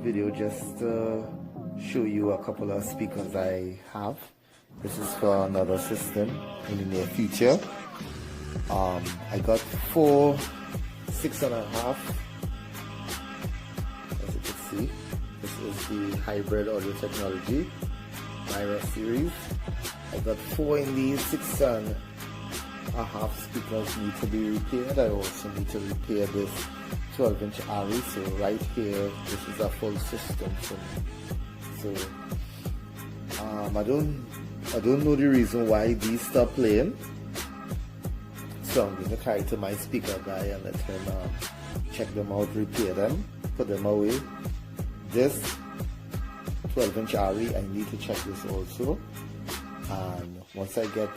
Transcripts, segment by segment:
video just to show you a couple of speakers I have. This is for another system in the near future. I got 4 6.5, as you can see. This is the hybrid audio technology Myra series. I got 4 in these 6.5 speakers need to be repaired. I also need to repair this 12-inch RE. So right here, this is a full system for me. So I don't know the reason why these stop playing. So I'm going to carry to my speaker guy and let him check them out, repair them, put them away. This 12-inch RE, I need to check this also. And once I get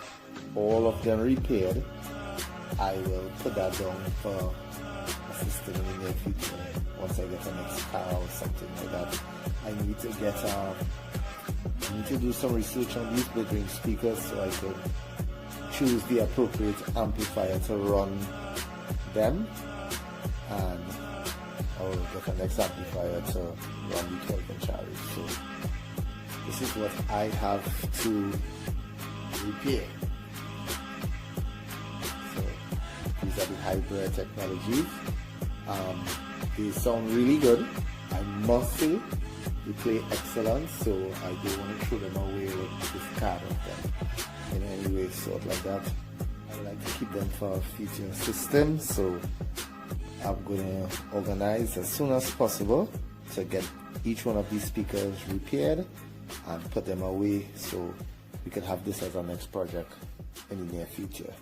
all of them repaired, I will put that down for a system in the near future. Once I get the next car or something like that, I need to do some research on these mid-range speakers so I can choose the appropriate amplifier to run them, and I will get the next amplifier to run the 12-inch RE. So this is what I have to repair. So these are the hybrid technologies. They sound really good, I must say. They play excellent, so I don't want to throw them away with discard of them in any way, sort like that. I would like to keep them for future systems, so I'm going to organize as soon as possible to get each one of these speakers repaired and put them away so we can have this as our next project in the near future.